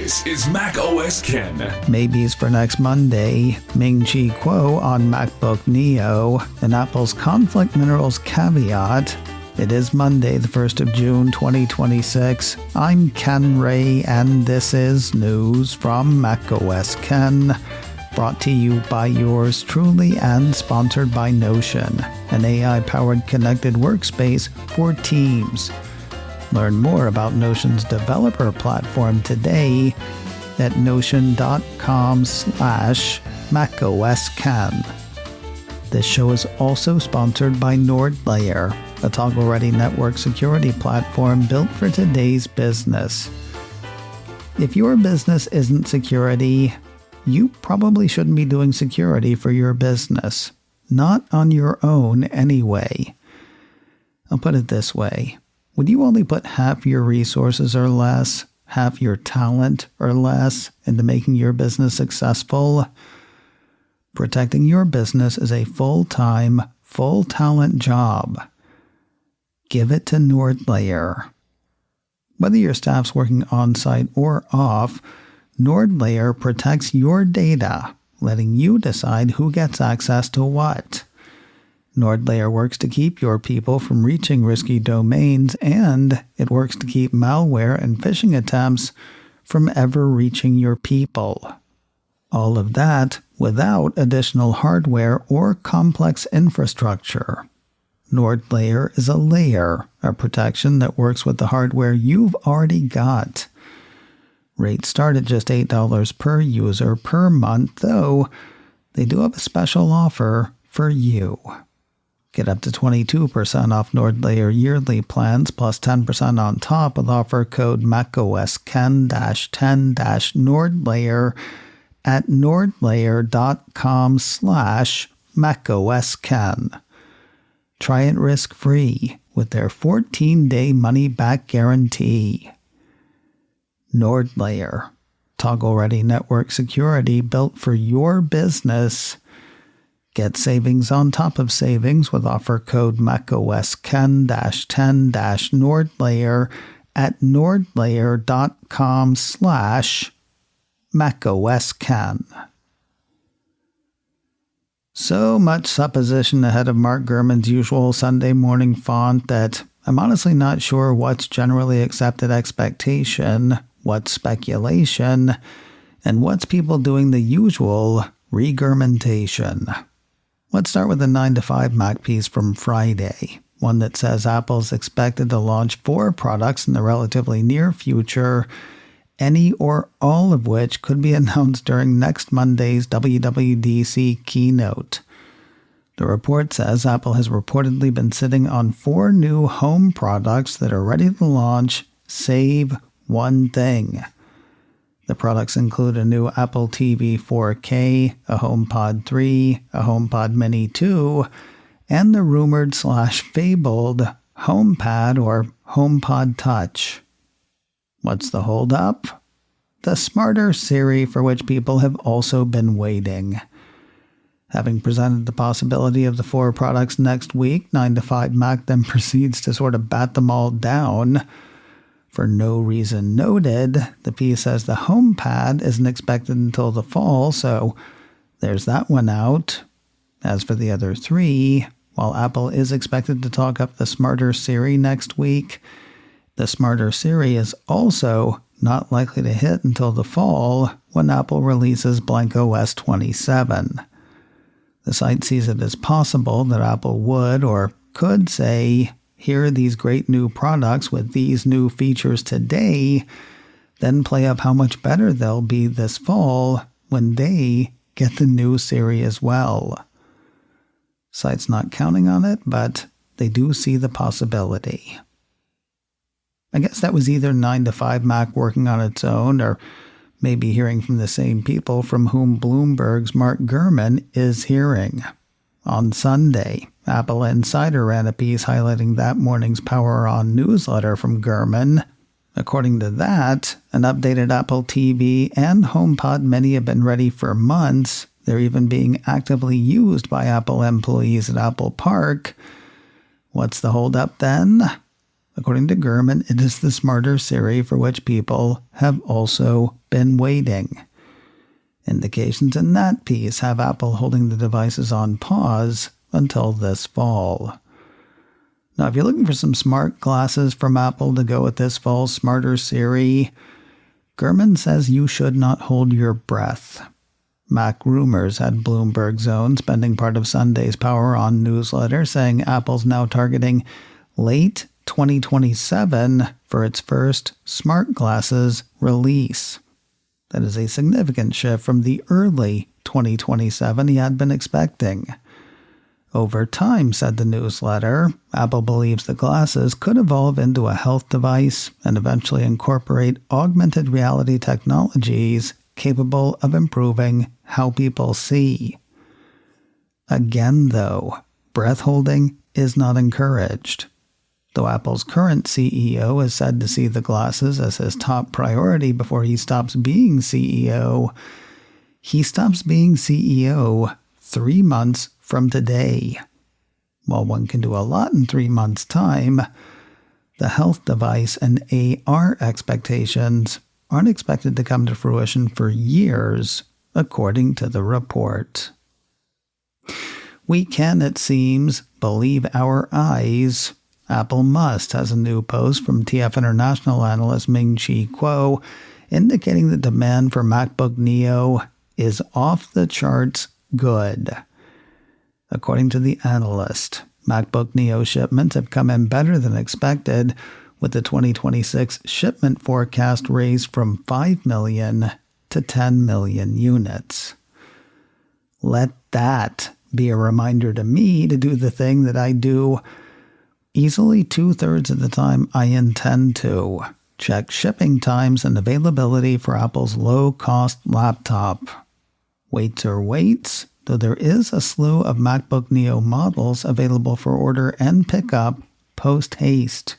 This is Mac OS Ken. Maybes for next Monday, Ming-Chi Quo on MacBook Neo, and Apple's Conflict Minerals caveat. It is Monday, the 1st of June, 2026. I'm Ken Ray, and this is news from Mac OS Ken. Brought to you by yours truly and sponsored by Notion, an AI-powered connected workspace for teams. Learn more about Notion's developer platform today at notion.com/macOSCan. This show is also sponsored by NordLayer, a toggle-ready network security platform built for today's business. If your business isn't security, you probably shouldn't be doing security for your business. Not on your own anyway. I'll put it this way. Would you only put half your resources or less, half your talent or less, into making your business successful? Protecting your business is a full-time, full-talent job. Give it to NordLayer. Whether your staff's working on-site or off, NordLayer protects your data, letting you decide who gets access to what. NordLayer works to keep your people from reaching risky domains, and it works to keep malware and phishing attempts from ever reaching your people. All of that without additional hardware or complex infrastructure. NordLayer is a layer of protection that works with the hardware you've already got. Rates start at just $8 per user per month, though they do have a special offer for you. Get up to 22% off NordLayer yearly plans plus 10% on top with offer code MacOSCan-10-NordLayer at nordlayer.com/macOSCan. Try it risk-free with their 14-day money-back guarantee. NordLayer, toggle-ready network security built for your business. Get savings on top of savings with offer code MacOSCan-10-NordLayer at nordlayer.com/macOSCan. So much supposition ahead of Mark Gurman's usual Sunday morning font that I'm honestly not sure what's generally accepted expectation, what's speculation, and what's people doing the usual regurmentation. Let's start with the 9 to 5 Mac piece from Friday, one that says Apple's expected to launch 4 products in the relatively near future, any or all of which could be announced during next Monday's WWDC keynote. The report says Apple has reportedly been sitting on 4 new home products that are ready to launch, save one thing. The products include a new Apple TV 4K, a HomePod 3, a HomePod Mini 2, and the rumored/fabled HomePad or HomePod Touch. What's the holdup? The smarter Siri, for which people have also been waiting. Having presented the possibility of the 4 products next week, 9 to 5 Mac then proceeds to sort of bat them all down. For no reason noted, the piece says the HomePad isn't expected until the fall, so there's that one out. As for the other 3, while Apple is expected to talk up the smarter Siri next week, the smarter Siri is also not likely to hit until the fall when Apple releases blank OS 27. The site sees it as possible that Apple would or could say, here are these great new products with these new features today, then play up how much better they'll be this fall when they get the new Siri as well. Site's not counting on it, but they do see the possibility. I guess that was either 9 to 5 Mac working on its own, or maybe hearing from the same people from whom Bloomberg's Mark Gurman is hearing. On Sunday, Apple Insider ran a piece highlighting that morning's Power On newsletter from Gurman. According to that, an updated Apple TV and HomePod Mini have been ready for months. They're even being actively used by Apple employees at Apple Park. What's the holdup then? According to Gurman, it is the smarter Siri for which people have also been waiting. Indications in that piece have Apple holding the devices on pause until this fall. Now, if you're looking for some smart glasses from Apple to go with this fall's smarter Siri, Gurman says you should not hold your breath. Mac Rumors had Bloomberg Zone spending part of Sunday's Power On newsletter saying Apple's now targeting late 2027 for its first smart glasses release. That is a significant shift from the early 2027 he had been expecting. Over time, said the newsletter, Apple believes the glasses could evolve into a health device and eventually incorporate augmented reality technologies capable of improving how people see. Again, though, breath holding is not encouraged. Though Apple's current CEO is said to see the glasses as his top priority before he stops being CEO, he stops being CEO 3 months from today. While one can do a lot in 3 months' time, the health device and AR expectations aren't expected to come to fruition for years, according to the report. We can, it seems, believe our eyes. Apple Must has a new post from TF International analyst Ming-Chi indicating the demand for MacBook Neo is off the charts good. According to the analyst, MacBook Neo shipments have come in better than expected, with the 2026 shipment forecast raised from 5 million to 10 million units. Let that be a reminder to me to do the thing that I do easily 2/3 of the time I intend to. Check shipping times and availability for Apple's low-cost laptop. Waits are waits, though there is a slew of MacBook Neo models available for order and pickup post-haste.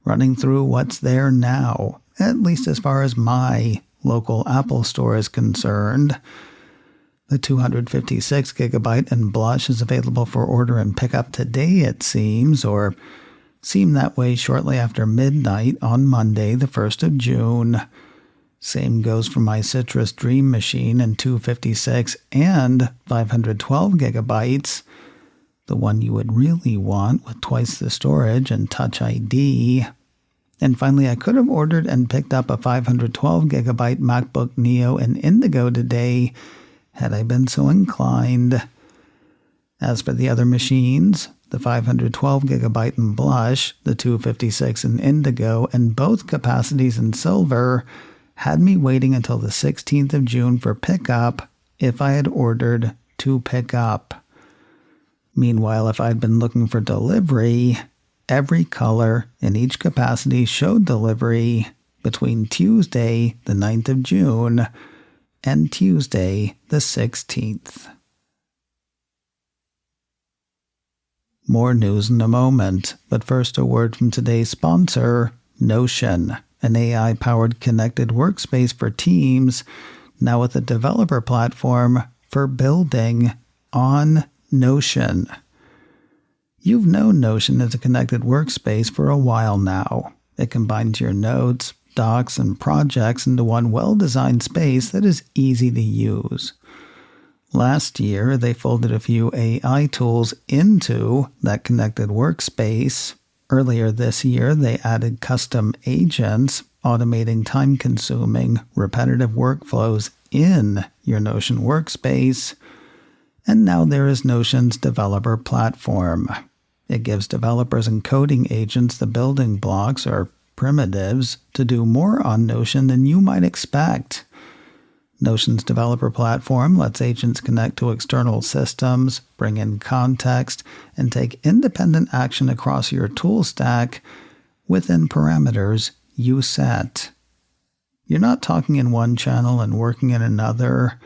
Running through what's there now, at least as far as my local Apple store is concerned. The 256GB in blush is available for order and pickup today, it seems, or seemed that way shortly after midnight on Monday, the 1st of June. Same goes for my Citrus Dream Machine in 256 and 512GB, the one you would really want with twice the storage and Touch ID. And finally, I could have ordered and picked up a 512GB MacBook Neo in Indigo today had I been so inclined. As for the other machines, the 512GB in blush, the 256 in indigo, and both capacities in silver had me waiting until the 16th of June for pickup if I had ordered to pick up. Meanwhile, if I'd been looking for delivery, every color in each capacity showed delivery between Tuesday, the 9th of June, and Tuesday, the 16th. More news in a moment, but first a word from today's sponsor, Notion, an AI-powered connected workspace for teams, now with a developer platform for building on Notion. You've known Notion as a connected workspace for a while now. It combines your notes, docs, and projects into one well-designed space that is easy to use. Last year, they folded a few AI tools into that connected workspace. Earlier this year, they added custom agents, automating time-consuming, repetitive workflows in your Notion workspace. And now there is Notion's developer platform. It gives developers and coding agents the building blocks or primitives to do more on Notion than you might expect. Notion's developer platform lets agents connect to external systems, bring in context, and take independent action across your tool stack within parameters you set. You're not talking in one channel and working in another.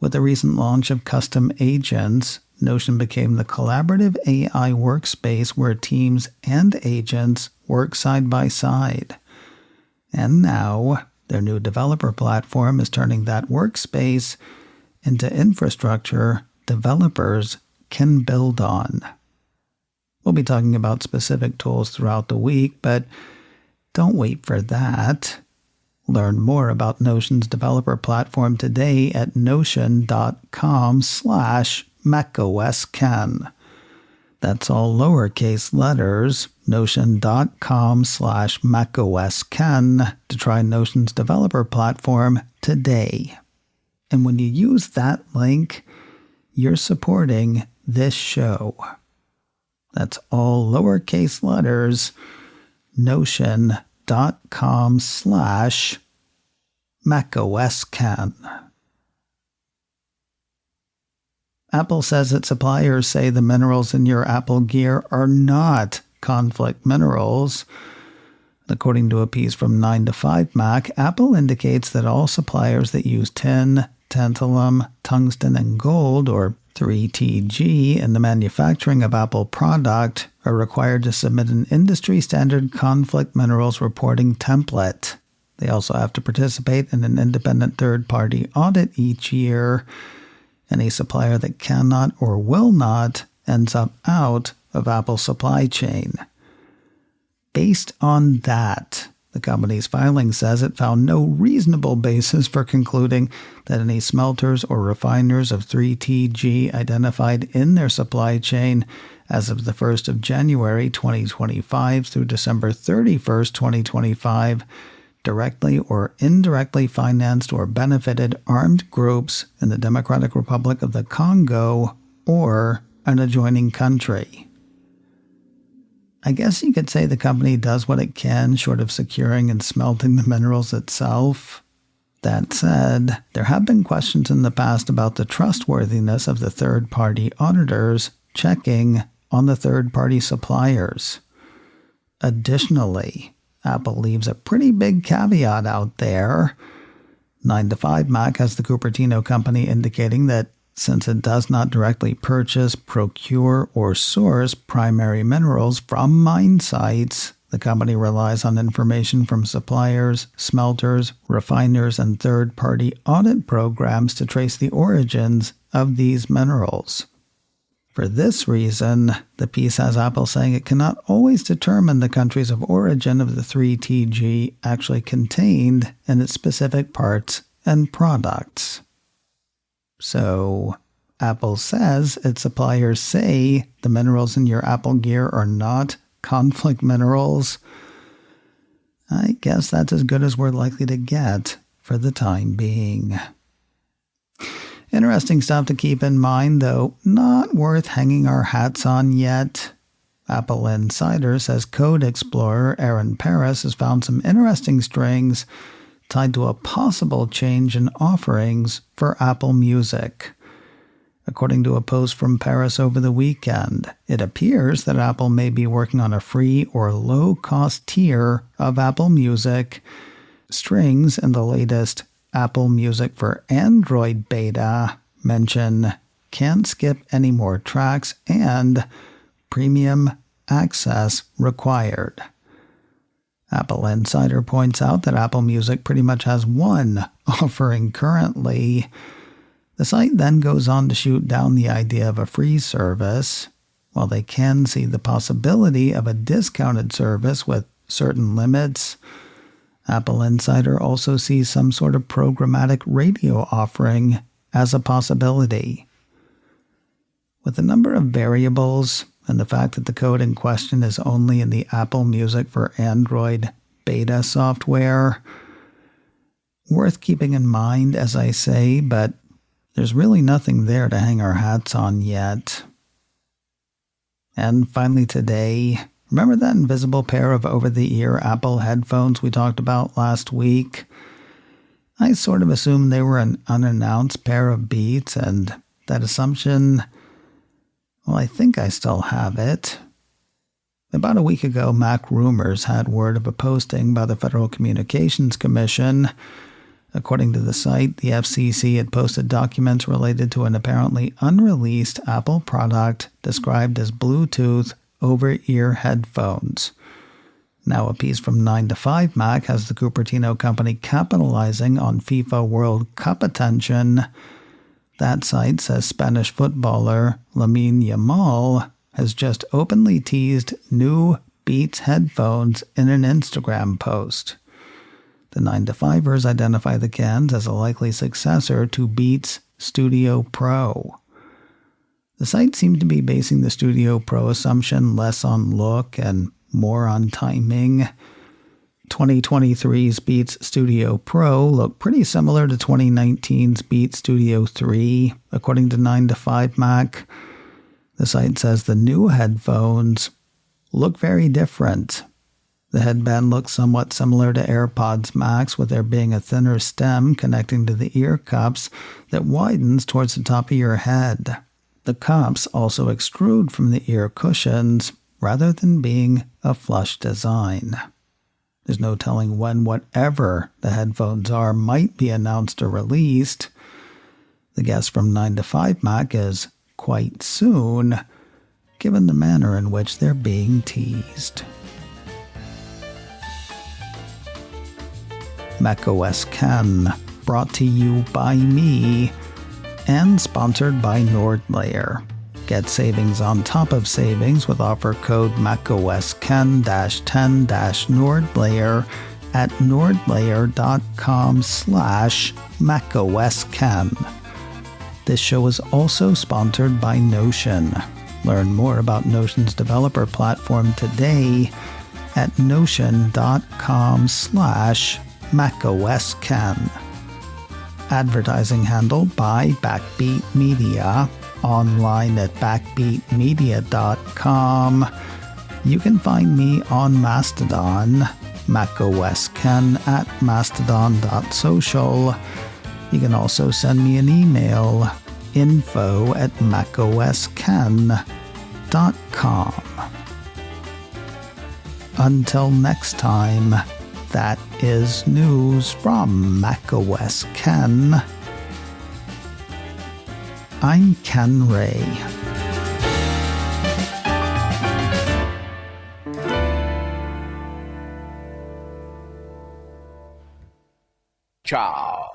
With the recent launch of custom agents, Notion became the collaborative AI workspace where teams and agents work side by side. And now, their new developer platform is turning that workspace into infrastructure developers can build on. Well, be talking about specific tools throughout the week, but don't wait for that. Learn more about Notion's developer platform today at notion.com/macOSKen. That's all lowercase letters, notion.com/macOSKen to try Notion's developer platform today. And when you use that link, you're supporting this show. That's all lowercase letters, notion.com/macOSKen. Apple says its suppliers say the minerals in your Apple gear are not conflict minerals. According to a piece from 9 to 5 Mac, Apple indicates that all suppliers that use tin, tantalum, tungsten, and gold, or 3TG, in the manufacturing of Apple product are required to submit an industry-standard conflict minerals reporting template. They also have to participate in an independent third-party audit each year. Any supplier that cannot or will not ends up out of Apple's supply chain. Based on that, the company's filing says it found no reasonable basis for concluding that any smelters or refiners of 3TG identified in their supply chain as of the 1st of January 2025 through December 31st, 2025, directly or indirectly financed or benefited armed groups in the Democratic Republic of the Congo or an adjoining country. I guess you could say the company does what it can short of securing and smelting the minerals itself. That said, there have been questions in the past about the trustworthiness of the third-party auditors checking on the third-party suppliers. Additionally, Apple leaves a pretty big caveat out there. 9 to 5 Mac has the Cupertino company indicating that since it does not directly purchase, procure, or source primary minerals from mine sites, the company relies on information from suppliers, smelters, refiners, and third-party audit programs to trace the origins of these minerals. For this reason, the piece has Apple saying it cannot always determine the countries of origin of the 3TG actually contained in its specific parts and products. So, Apple says its suppliers say the minerals in your Apple gear are not conflict minerals. I guess that's as good as we're likely to get for the time being. Interesting stuff to keep in mind, though not worth hanging our hats on yet. Apple Insider says Code Explorer Aaron Paris has found some interesting strings tied to a possible change in offerings for Apple Music. According to a post from Paris over the weekend, it appears that Apple may be working on a free or low-cost tier of Apple Music. Strings in the latest Apple Music for Android beta mention can't skip any more tracks and premium access required. Apple Insider points out that Apple Music pretty much has one offering currently. The site then goes on to shoot down the idea of a free service. While they can see the possibility of a discounted service with certain limits, Apple Insider also sees some sort of programmatic radio offering as a possibility. With the number of variables and the fact that the code in question is only in the Apple Music for Android beta software, worth keeping in mind, as I say, but there's really nothing there to hang our hats on yet. And finally today, remember that invisible pair of over-the-ear Apple headphones we talked about last week? I sort of assumed they were an unannounced pair of Beats, and that assumption, well, I think I still have it. About a week ago, Mac Rumors had word of a posting by the Federal Communications Commission. According to the site, the FCC had posted documents related to an apparently unreleased Apple product described as Bluetooth over-ear headphones. Now a piece from 9 to 5 Mac has the Cupertino company capitalizing on FIFA World Cup attention. That site says Spanish footballer Lamine Yamal has just openly teased new Beats headphones in an Instagram post. The 9to5ers identify the cans as a likely successor to Beats Studio Pro. The site seemed to be basing the Studio Pro assumption less on look and more on timing. 2023's Beats Studio Pro looked pretty similar to 2019's Beats Studio 3, according to 9to5Mac. The site says the new headphones look very different. The headband looks somewhat similar to AirPods Max, with there being a thinner stem connecting to the ear cups that widens towards the top of your head. The cups also extrude from the ear cushions rather than being a flush design. There's no telling when whatever the headphones are might be announced or released. The guess from 9to5Mac is quite soon, given the manner in which they're being teased. macOS Ken, brought to you by me and sponsored by NordLayer. Get savings on top of savings with offer code macOSken-10-NordLayer at nordlayer.com/macOSken. This show is also sponsored by Notion. Learn more about Notion's developer platform today at notion.com/macOSken. Advertising handled by Backbeat Media, online at backbeatmedia.com. You can find me on Mastodon, macOSken at mastodon.social. You can also send me an email, info@macOSken.com. Until next time, that is news from macOS Ken. I'm Ken Ray. Ciao.